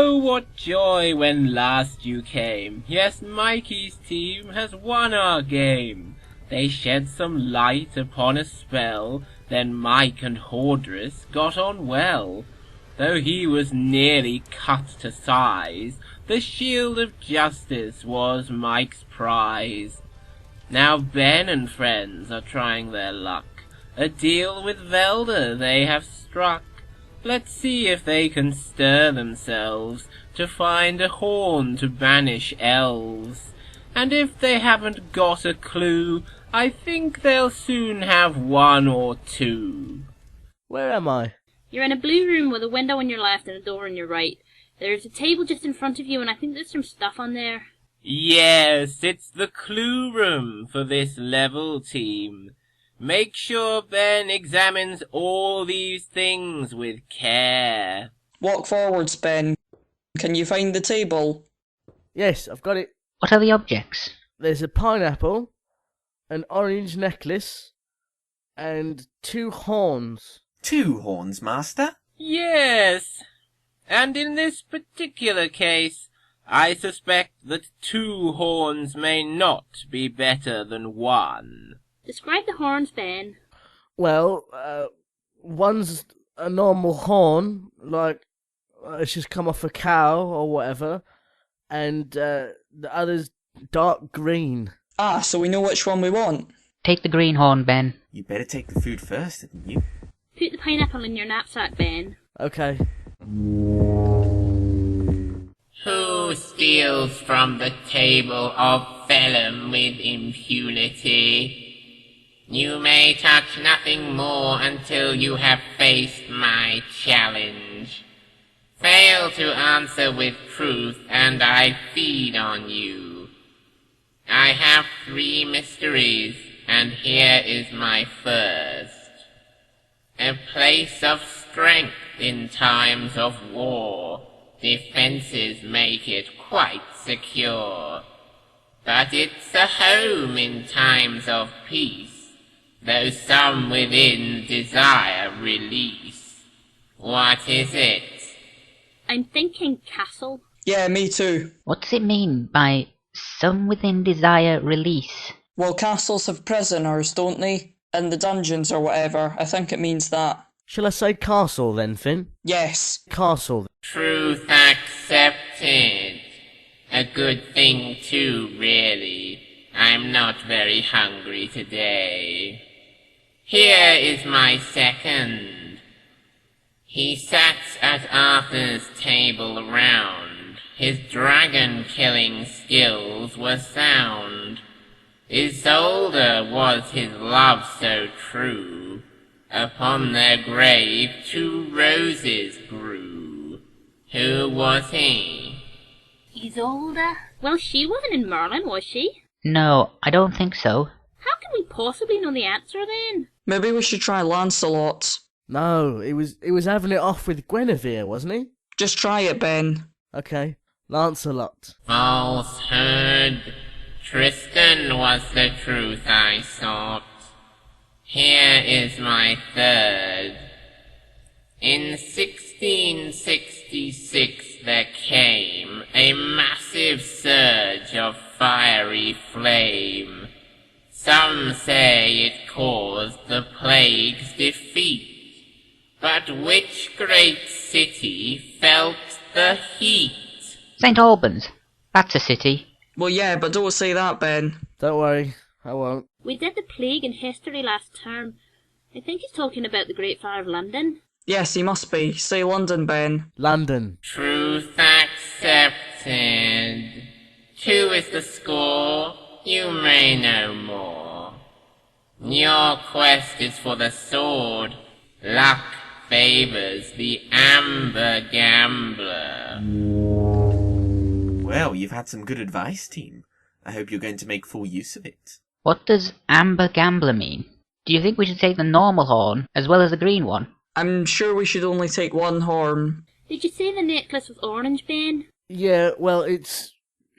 Oh, what joy when last you came! Yes, Mikey's team has won our game. They shed some light upon a spell, then Mike and Hordris got on well. Though he was nearly cut to size, the shield of justice was Mike's prize. Now Ben and friends are trying their luck. A deal with Velda they have struck. Let's see if they can stir themselves to find a horn to banish elves. And if they haven't got a clue, I think they'll soon have one or two. Where am I? You're in a blue room with a window on your left and a door on your right. There's a table just in front of you, and I think there's some stuff on there. Yes, it's the clue room for this level team. Make sure Ben examines all these things with care. Walk forwards, Ben. Can you find the table? Yes, I've got it. What are the objects? There's a pineapple, an orange necklace, and 2 horns. 2 horns, Master? Yes, and in this particular case, I suspect that 2 horns may not be better than 1. Describe the horns, Ben. Well, one's a normal horn, like it's just come off a cow or whatever, and the other's dark green. Ah, so we know which one we want. Take the green horn, Ben. You better take the food first, hadn't you? Put the pineapple in your knapsack, Ben. Okay. Who steals from the table of Phelheim with impunity? You may touch nothing more until you have faced my challenge. Fail to answer with truth, and I feed on you. I have 3 mysteries, and here is my first. A place of strength in times of war. Defenses make it quite secure. But it's a home in times of peace, though some within desire release. What is it? I'm thinking castle. Yeah, me too. What does it mean by some within desire release? Well, castles have prisoners, don't they? In the dungeons or whatever. I think it means that. Shall I say castle then, Finn? Yes. Castle. Truth accepted. A good thing too, really. I'm not very hungry today. Here is my second. He sat at Arthur's table round. His dragon-killing skills were sound. Isolde was his love so true. Upon their grave 2 roses grew. Who was he? Isolde? Well, she wasn't in Merlin, was she? No, I don't think so. How can we possibly know the answer then? Maybe we should try Lancelot. No, he was having it off with Guinevere, wasn't he? Just try it, Ben. Okay, Lancelot. Falsehood. Tristan was the truth I sought. Here is my third. In 1666 there came a massive surge of fiery flame. Some say it caused the plague's defeat. But which great city felt the heat? St. Albans. That's a city. Well, yeah, but don't say that, Ben. Don't worry, I won't. We did the plague in history last term. I think he's talking about the Great Fire of London. Yes, he must be. Say London, Ben. London. Truth accepted. 2 is the score. You may know more. Your quest is for the sword. Luck favors the amber gambler. Well, you've had some good advice, team. I hope you're going to make full use of it. What does amber gambler mean? Do you think we should take the normal horn as well as the green one? I'm sure we should only take 1 horn. Did you say the necklace was orange, Ben? Yeah, well, it's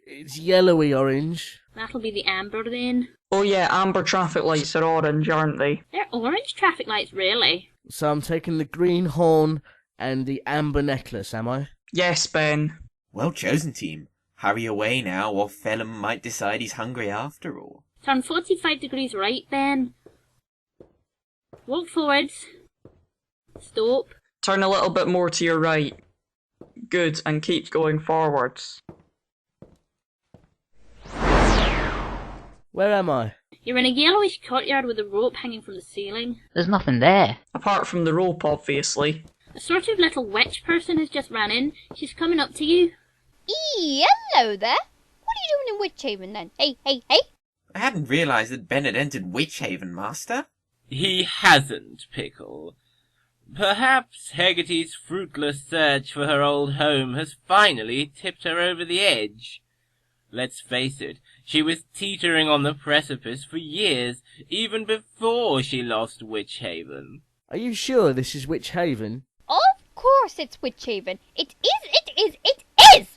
yellowy orange. That'll be the amber then. Oh yeah, amber traffic lights are orange, aren't they? They're orange traffic lights, really. So I'm taking the green horn and the amber necklace, am I? Yes, Ben. Well chosen, team. Hurry away now, or Phelheim might decide he's hungry after all. Turn 45 degrees right, then. Walk forwards. Stop. Turn a little bit more to your right. Good, and keep going forwards. Where am I? You're in a yellowish courtyard with a rope hanging from the ceiling. There's nothing there. Apart from the rope, obviously. A sort of little witch person has just ran in. She's coming up to you. Hello there. What are you doing in Witchhaven then? Hey, hey, hey. I hadn't realised that Ben had entered Witchhaven, Master. He hasn't, Pickle. Perhaps Heggatty's fruitless search for her old home has finally tipped her over the edge. Let's face it, she was teetering on the precipice for years, even before she lost Witchhaven. Are you sure this is Witchhaven? Of course it's Witchhaven. It is!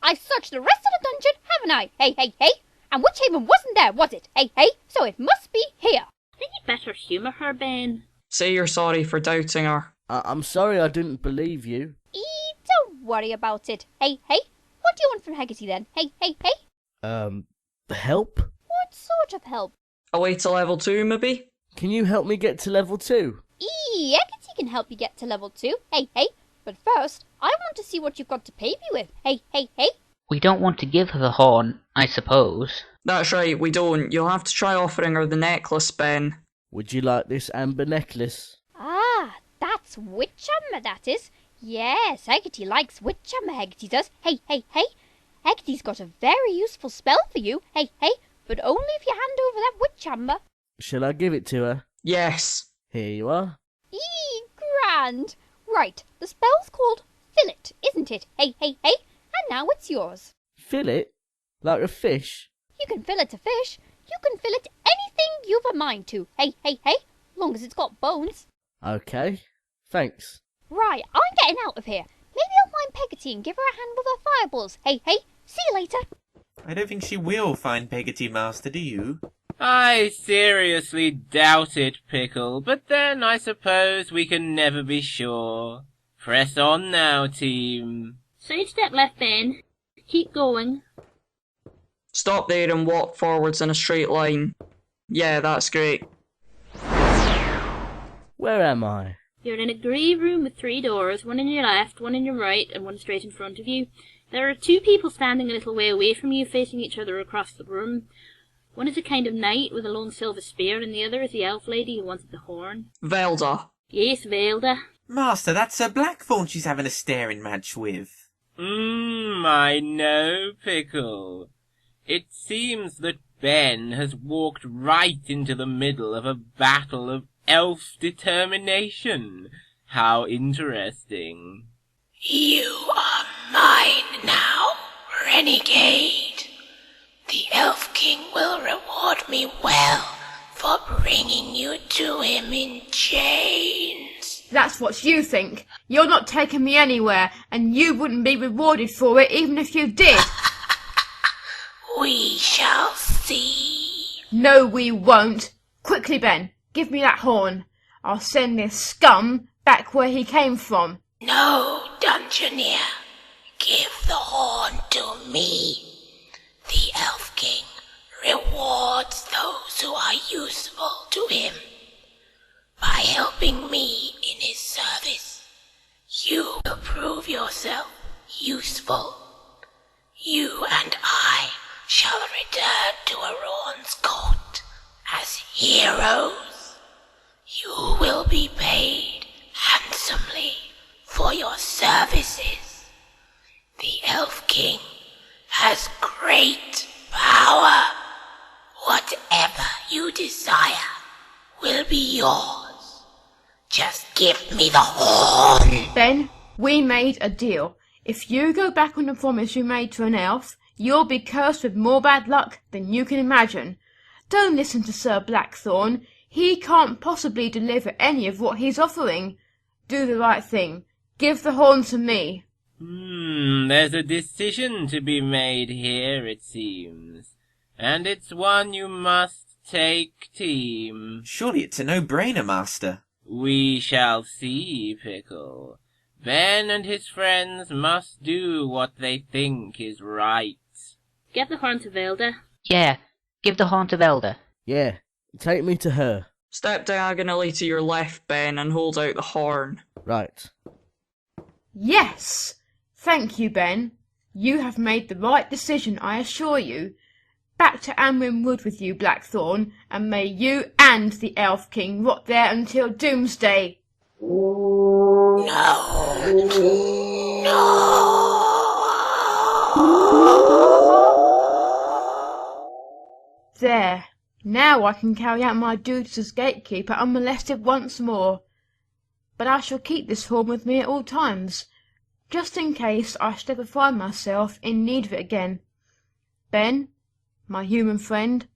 I've searched the rest of the dungeon, haven't I? Hey, hey, hey. And Witchhaven wasn't there, was it? Hey, hey. So it must be here. I think you'd better humour her, Ben. Say you're sorry for doubting her. I'm sorry I didn't believe you. Don't worry about it. Hey, hey. What do you want from Heggatty then? Hey, hey, hey. Help? What sort of help? Away to level 2, maybe? Can you help me get to level 2? Heggatty can help you get to level 2. Hey, hey. But first, I want to see what you've got to pay me with. Hey, hey, hey. We don't want to give her the horn, I suppose. That's right, we don't. You'll have to try offering her the necklace, Ben. Would you like this amber necklace? Ah, that's Witchhammer, that is. Yes, Heggatty likes Witchhammer, Heggatty does. Hey, hey, hey. Heggatty's got a very useful spell for you. Hey, hey. But only if you hand over that Witchhammer. Shall I give it to her? Yes. Here you are. Grand. Right, the spell's called Fillet, isn't it? Hey, hey, hey. And now it's yours. Fillet? Like a fish? You can fillet a fish. You can fillet anything you've a mind to. Hey, hey, hey. Long as it's got bones. Okay. Thanks. Right, I'm getting out of here. Maybe I'll find Heggatty and give her a hand with her fireballs. Hey, hey. See you later. I don't think she will find Heggatty, Master, do you? I seriously doubt it, Pickle, but then I suppose we can never be sure. Press on now, team. Sidestep left, Ben. Keep going. Stop there and walk forwards in a straight line. Yeah, that's great. Where am I? You're in a grey room with 3 doors, one in your left, one in your right, and one straight in front of you. There are 2 people standing a little way away from you, facing each other across the room. One is a kind of knight with a lone silver spear, and the other is the elf lady who wanted the horn. Velda. Yes, Velda. Master, that's Sir Blackthorn she's having a staring match with. I know, Pickle. It seems that Ben has walked right into the middle of a battle of elf determination. How interesting. You are mine now, renegade. The Elf King will reward me well for bringing you to him in chains. That's what you think. You're not taking me anywhere, and you wouldn't be rewarded for it even if you did. We shall see. No, we won't. Quickly, Ben, give me that horn. I'll send this scum back where he came from. No, Dungeoneer. Give the horn to me. The Elf King rewards those who are useful to him. By helping me in his service, you will prove yourself useful. You and I shall return to Aron's court as heroes. You will be paid handsomely for your services. The Elf King has great power. Whatever you desire will be yours. Just give me the horn. Ben, we made a deal. If you go back on the promise you made to an elf, you'll be cursed with more bad luck than you can imagine. Don't listen to Sir Blackthorn. He can't possibly deliver any of what he's offering. Do the right thing. Give the horn to me. There's a decision to be made here, it seems. And it's one you must take, team. Surely it's a no-brainer, Master. We shall see, Pickle. Ben and his friends must do what they think is right. Get the horn to Velda. Yeah, give the horn to Velda. Yeah, take me to her. Step diagonally to your left, Ben, and hold out the horn. Right. Yes! Thank you, Ben. You have made the right decision, I assure you. Back to Amwyn Wood with you, Blackthorn, and may you and the Elf King rot there until doomsday. No. There. Now I can carry out my duties as gatekeeper unmolested once more. But I shall keep this horn with me at all times, just in case I should ever find myself in need of it again. Ben, my human friend,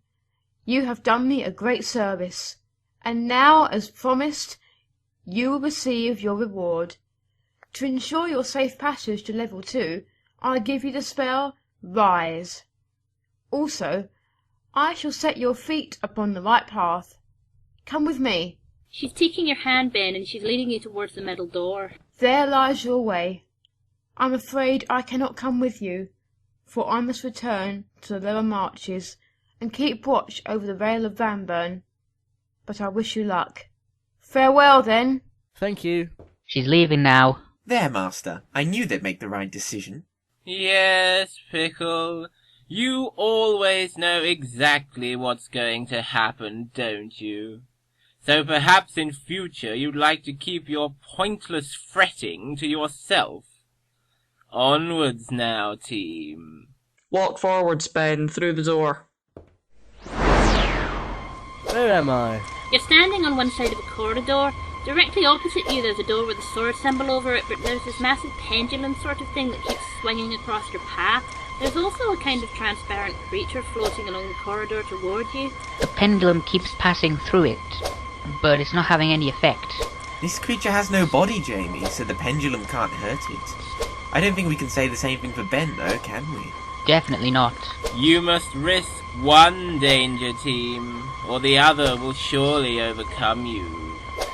you have done me a great service, and now, as promised, you will receive your reward. To ensure your safe passage to level 2, I give you the spell Rise. Also, I shall set your feet upon the right path. Come with me. She's taking your hand, Ben, and she's leading you towards the metal door. There lies your way. I'm afraid I cannot come with you, for I must return to the lower marches and keep watch over the Vale of Vanburn. But I wish you luck. Farewell, then. Thank you. She's leaving now. There, Master. I knew they'd make the right decision. Yes, Pickle. You always know exactly what's going to happen, don't you? So perhaps in future you'd like to keep your pointless fretting to yourself. Onwards now, team. Walk forwards, Ben, through the door. Where am I? You're standing on one side of a corridor. Directly opposite you there's a door with a sword symbol over it, but there's this massive pendulum sort of thing that keeps swinging across your path. There's also a kind of transparent creature floating along the corridor toward you. The pendulum keeps passing through it, but it's not having any effect. This creature has no body, Jamie, so the pendulum can't hurt it. I don't think we can say the same thing for Ben, though, can we? Definitely not. You must risk one danger, team, or the other will surely overcome you.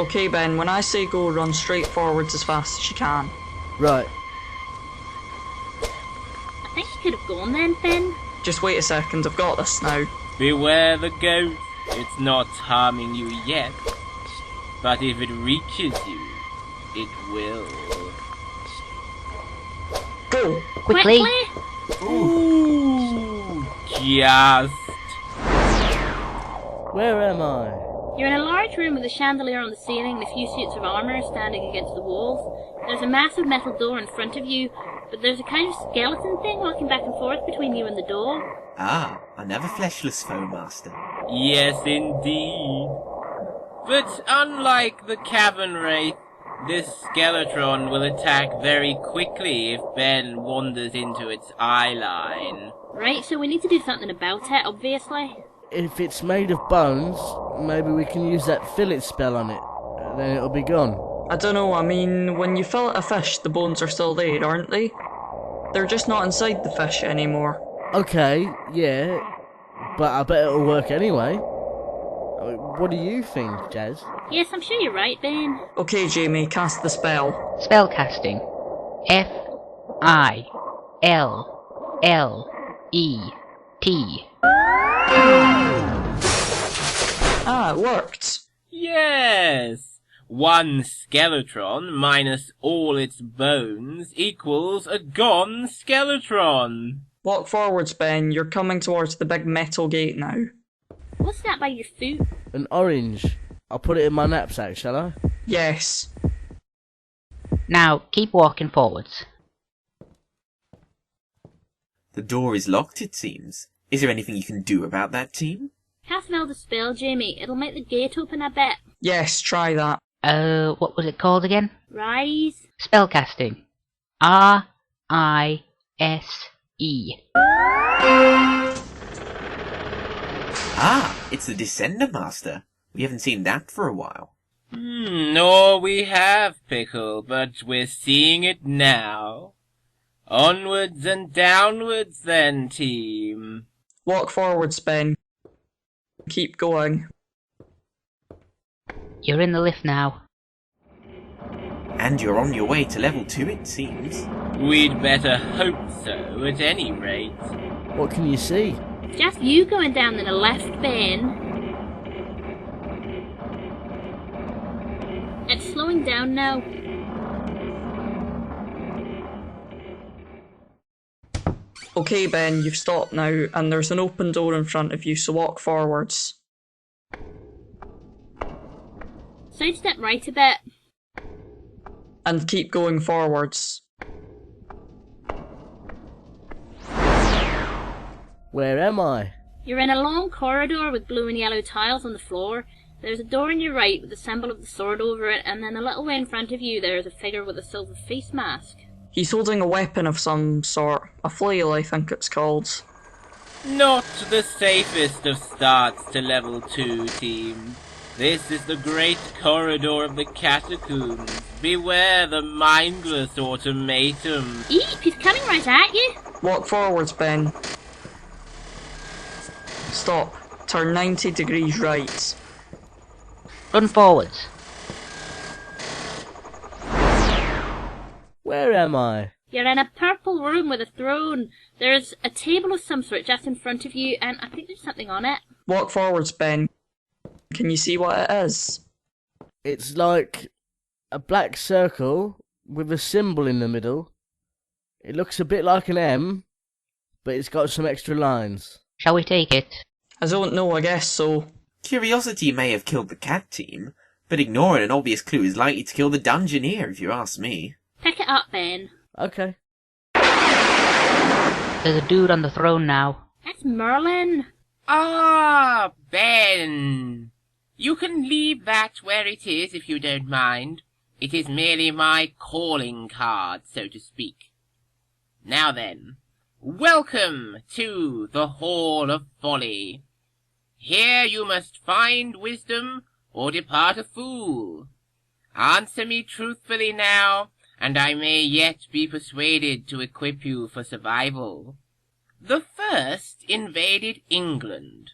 Okay, Ben, when I say go, run straight forwards as fast as you can. Right. I think you could have gone then, Ben. Just wait a second, I've got this now. Beware the ghost. It's not harming you yet. But if it reaches you, it will. Go! Quickly! Ooh, just. Where am I? You're in a large room with a chandelier on the ceiling and a few suits of armour standing against the walls. There's a massive metal door in front of you, but there's a kind of skeleton thing walking back and forth between you and the door. Ah, another fleshless foe, Master. Yes, indeed. But unlike the cavern wraith, this skeletron will attack very quickly if Ben wanders into its eye line. Right, so we need to do something about it, obviously. If it's made of bones, maybe we can use that fillet spell on it. Then it'll be gone. I don't know, I mean, when you fillet a fish, the bones are still there, aren't they? They're just not inside the fish anymore. Okay, yeah, but I bet it'll work anyway. What do you think, Jazz? Yes, I'm sure you're right, Ben. Okay, Jamie, cast the spell. Spellcasting. F-I-L-L-E-T. Ah, it worked. Yes! One skeletron minus all its bones equals a gone skeletron. Walk forwards, Ben. You're coming towards the big metal gate now. What's that by your foot? An orange. I'll put it in my knapsack, shall I? Yes. Now, keep walking forwards. The door is locked, it seems. Is there anything you can do about that, team? Cast Velda spell, Jamie. It'll make the gate open, I bet. Yes, try that. What was it called again? Rise. Spellcasting. R-I-S-E. Ah, it's the Descender Master. We haven't seen that for a while. Nor we have, Pickle, but we're seeing it now. Onwards and downwards then, team. Walk forwards, Ben. Keep going. You're in the lift now. And you're on your way to level 2, it seems. We'd better hope so, at any rate. What can you see? Just you going down to the left, Ben. It's slowing down now. Okay, Ben, you've stopped now, and there's an open door in front of you, so walk forwards. Sidestep right a bit. And keep going forwards. Where am I? You're in a long corridor with blue and yellow tiles on the floor. There's a door on your right with the symbol of the sword over it, and then a little way in front of you there's a figure with a silver face mask. He's holding a weapon of some sort. A flail, I think it's called. Not the safest of starts to level 2, team. This is the great corridor of the catacombs. Beware the mindless automaton. Eep, he's coming right at you. Walk forwards, Ben. Stop. Turn 90 degrees right. Run forwards. Where am I? You're in a purple room with a throne. There's a table of some sort just in front of you, and I think there's something on it. Walk forwards, Ben. Can you see what it is? It's like a black circle with a symbol in the middle. It looks a bit like an M, but it's got some extra lines. Shall we take it? I don't know, I guess so. Curiosity may have killed the cat team, but ignoring an obvious clue is likely to kill the dungeoneer, if you ask me. Pick it up, Ben. Okay. There's a dude on the throne now. That's Merlin. Ah, Ben. You can leave that where it is if you don't mind. It is merely my calling card, so to speak. Now then, welcome to the Hall of Folly. Here you must find wisdom or depart a fool. Answer me truthfully now, and I may yet be persuaded to equip you for survival. The first invaded England.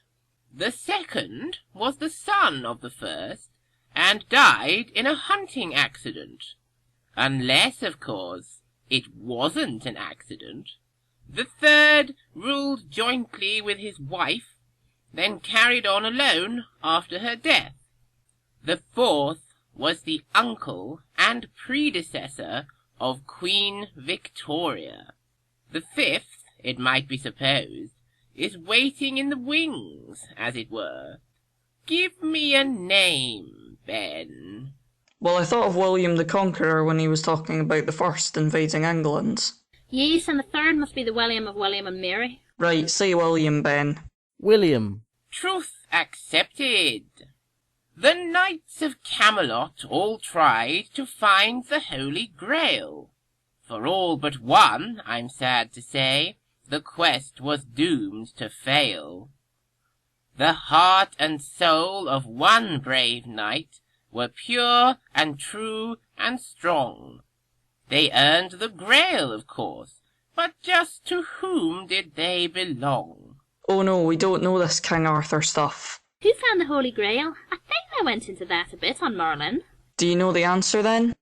The second was the son of the first, and died in a hunting accident. Unless, of course, it wasn't an accident. The third ruled jointly with his wife, then carried on alone after her death. The fourth was the uncle and predecessor of Queen Victoria. The fifth, it might be supposed, is waiting in the wings, as it were. Give me a name, Ben. Well, I thought of William the Conqueror when he was talking about the first invading England. Yes, and the third must be the William of William and Mary. Right, say William, Ben. William. Truth accepted. The knights of Camelot all tried to find the Holy Grail. For all but one, I'm sad to say, the quest was doomed to fail. The heart and soul of one brave knight were pure and true and strong. They earned the Grail, of course, but just to whom did they belong? Oh no, we don't know this King Arthur stuff. Who found the Holy Grail? I think I went into that a bit on Merlin. Do you know the answer then?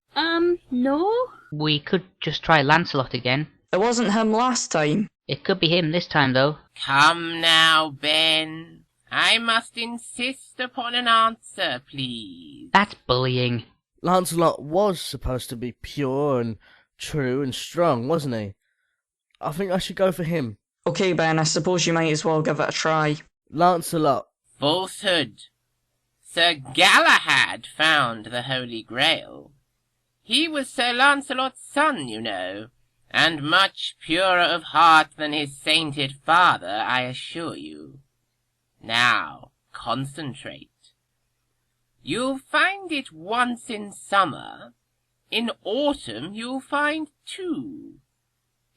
No. We could just try Lancelot again. It wasn't him last time. It could be him this time, though. Come now, Ben. I must insist upon an answer, please. That's bullying. Lancelot was supposed to be pure and true and strong, wasn't he? I think I should go for him. Okay, Ben, I suppose you might as well give it a try. Lancelot. Falsehood. Sir Galahad found the Holy Grail. He was Sir Lancelot's son, you know, and much purer of heart than his sainted father, I assure you. Now, concentrate. You'll find it once in summer. In autumn you'll find two.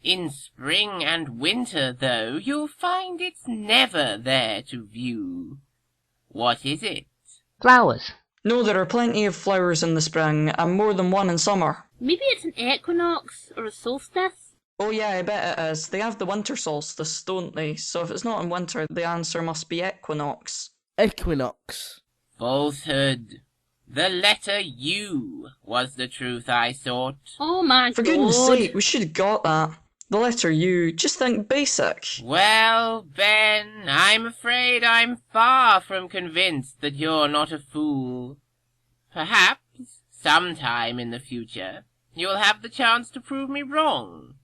In spring and winter, though, you'll find it's never there to view. What is it? Flowers. No, there are plenty of flowers in the spring, and more than one in summer. Maybe it's an equinox or a solstice. Oh yeah, I bet it is. They have the winter solstice, don't they? So if it's not in winter, the answer must be equinox. Equinox. Falsehood. The letter U was the truth I sought. Oh my For god. goodness sake, we should have got that. The letter U, just think basic. Well, Ben, I'm afraid I'm far from convinced that you're not a fool. Perhaps, sometime in the future, you'll have the chance to prove me wrong.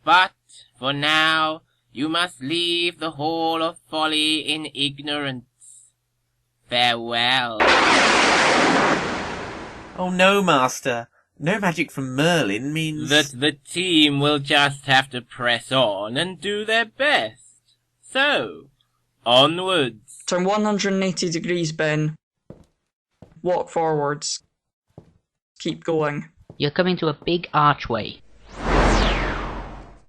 But, for now, you must leave the Hall of Folly in ignorance. Farewell. Oh no, Master. No magic from Merlin means... That the team will just have to press on and do their best. So, onwards. Turn 180 degrees, Ben. Walk forwards. Keep going. You're coming to a big archway.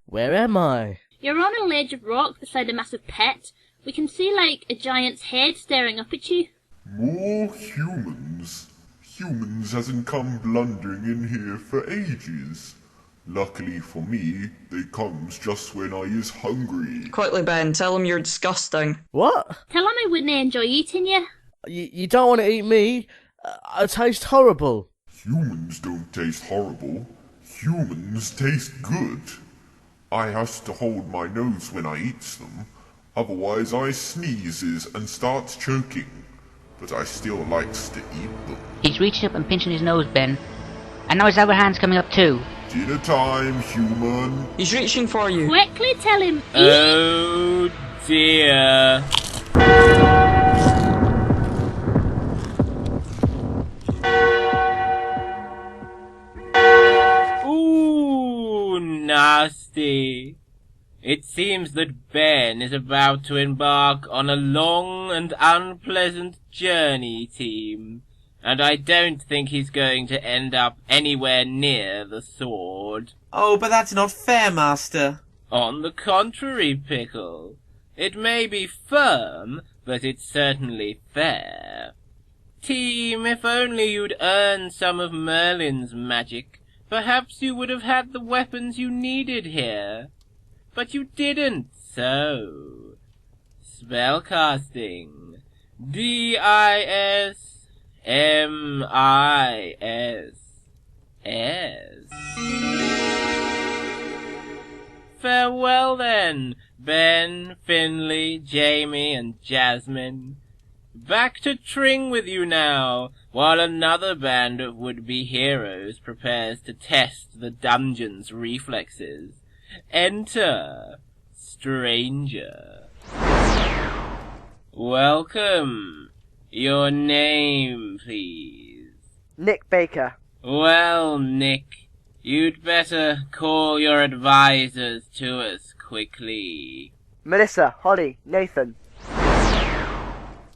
Where am I? You're on a ledge of rock beside a massive pit. We can see, like, a giant's head staring up at you. More humans. Humans hasn't come blundering in here for ages. Luckily for me, they comes just when I is hungry. Quickly, Ben, tell him you're disgusting. What? Tell him I wouldn't enjoy eating you. You don't want to eat me? I taste horrible. Humans don't taste horrible. Humans taste good. I has to hold my nose when I eats them. Otherwise I sneezes and starts choking. But I still likes to eat them. He's reaching up and pinching his nose, Ben. And now his other hand's coming up too. Dinner time, human. He's reaching for you. Quickly tell him, eat. Oh dear. Ooh, nasty. It seems that Ben is about to embark on a long and unpleasant journey, team, and I don't think he's going to end up anywhere near the sword. Oh, but that's not fair, Master. On the contrary, Pickle. It may be firm, but it's certainly fair. Team, if only you'd earned some of Merlin's magic, perhaps you would have had the weapons you needed here. But you didn't, so... Spellcasting. DISMISS. Farewell then, Ben, Finley, Jamie, and Jasmine. Back to Tring with you now, while another band of would-be heroes prepares to test the dungeon's reflexes. Enter, stranger. Welcome. Your name, please. Nick Baker. Well, Nick, you'd better call your advisors to us quickly. Melissa, Holly, Nathan.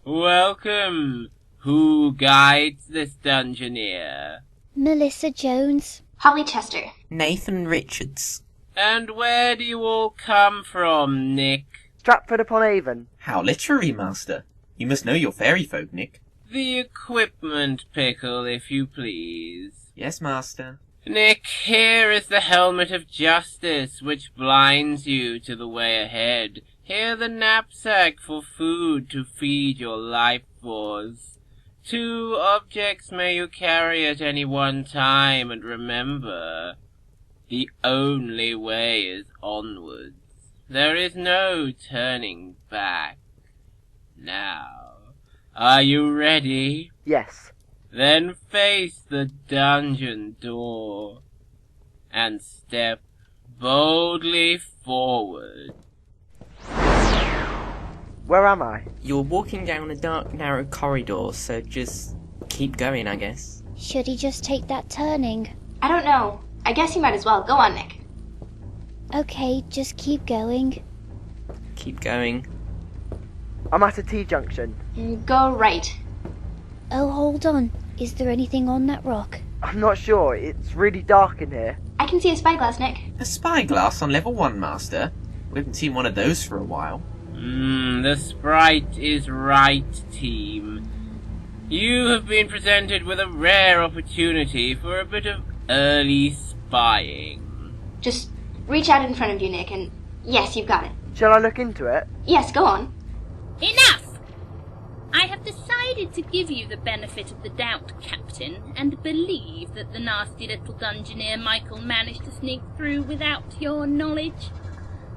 Welcome. Who guides this dungeoneer? Melissa Jones. Holly Chester. Nathan Richards. And where do you all come from, Nick? Stratford-upon-Avon. How literary, Master. You must know your fairy folk, Nick. The equipment, Pickle, if you please. Yes, Master. Nick, here is the helmet of justice, which blinds you to the way ahead. Here the knapsack for food to feed your life force. 2 objects may you carry at any one time, and remember, the only way is onwards. There is no turning back. Now, are you ready? Yes. Then face the dungeon door, and step boldly forward. Where am I? You're walking down a dark, narrow corridor, so just keep going, I guess. Should he just take that turning? I don't know. I guess you might as well. Go on, Nick. Okay, just keep going. Keep going. I'm at a T-junction. Go right. Oh, hold on. Is there anything on that rock? I'm not sure. It's really dark in here. I can see a spyglass, Nick. A spyglass on level 1, Master. We haven't seen one of those for a while. The sprite is right, team. You have been presented with a rare opportunity for a bit of early spying. Just reach out in front of you, Nick, and yes, you've got it. Shall I look into it? Yes, go on. Enough! I have decided decided to give you the benefit of the doubt, Captain, and believe that the nasty little dungeoneer Michael managed to sneak through without your knowledge.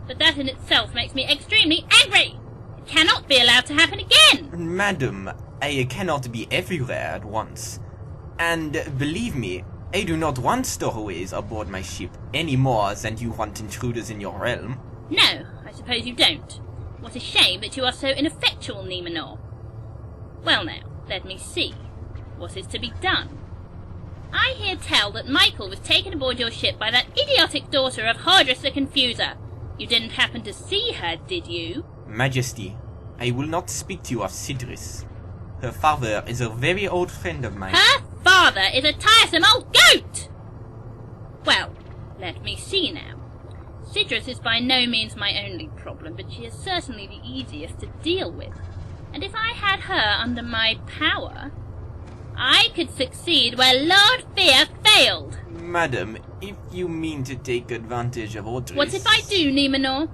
But that in itself makes me extremely angry! It cannot be allowed to happen again! Madam, I cannot be everywhere at once. And believe me, I do not want stowaways aboard my ship any more than you want intruders in your realm. No, I suppose you don't. What a shame that you are so ineffectual, Nemanor. Well now, let me see. What is to be done? I hear tell that Michael was taken aboard your ship by that idiotic daughter of Hardress the Confuser. You didn't happen to see her, did you? Majesty, I will not speak to you of Sidris. Her father is a very old friend of mine. Her father is a tiresome old goat! Well, let me see now. Sidris is by no means my only problem, but she is certainly the easiest to deal with. And if I had her under my power, I could succeed where Lord Fear failed. Madam, if you mean to take advantage of Audrey's... What if I do, Nemanor?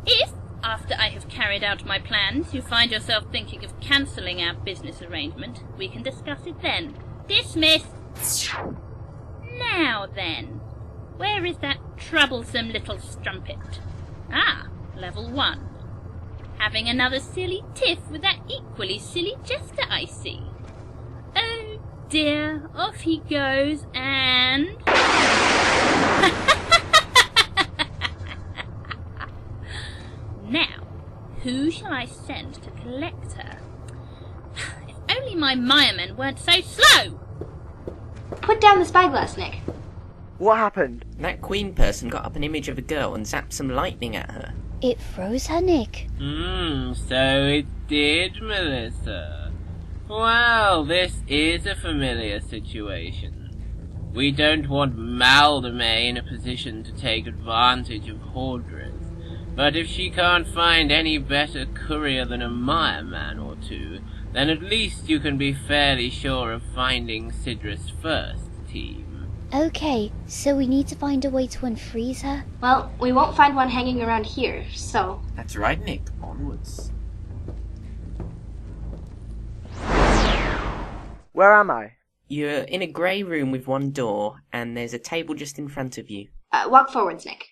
If, after I have carried out my plans, you find yourself thinking of cancelling our business arrangement, we can discuss it then. Dismissed! Now then, where is that troublesome little strumpet? Ah, level 1. Having another silly tiff with that equally silly jester, I see. Oh dear, off he goes, and... Now, who shall I send to collect her? If only my Miremen weren't so slow! Put down the spyglass, Nick. What happened? That queen person got up an image of a girl and zapped some lightning at her. It froze her, Nick. So it did, Melissa. Well, this is a familiar situation. We don't want Maldame in a position to take advantage of Hordress, but if she can't find any better courier than a Mireman or two, then at least you can be fairly sure of finding Sidris first, team. Okay, so we need to find a way to unfreeze her? Well, we won't find one hanging around here, so... That's right, Nick. Onwards. Where am I? You're in a grey room with one door, and there's a table just in front of you. Walk forwards, Nick.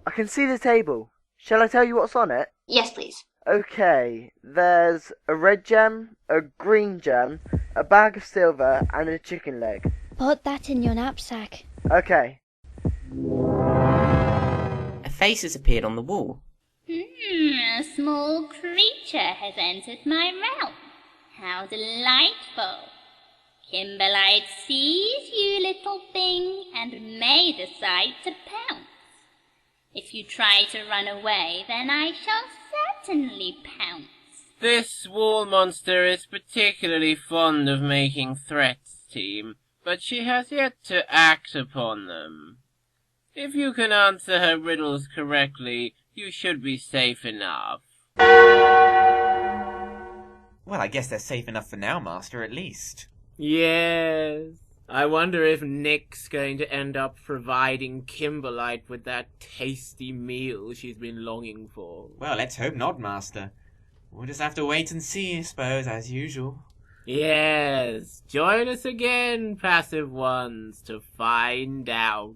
I can see the table. Shall I tell you what's on it? Yes, please. Okay, there's a red gem, a green gem, a bag of silver, and a chicken leg. Put that in your knapsack. Okay. A face has appeared on the wall. A small creature has entered my realm. How delightful. Kimberlite sees you, little thing, and may decide to pounce. If you try to run away, then I shall certainly pounce. This wall monster is particularly fond of making threats, team, but she has yet to act upon them. If you can answer her riddles correctly, you should be safe enough. Well, I guess they're safe enough for now, Master, at least. Yes. I wonder if Nick's going to end up providing Kimberlite with that tasty meal she's been longing for. Well, let's hope not, Master. We'll just have to wait and see, I suppose, as usual. Yes. Join us again, passive ones, to find out.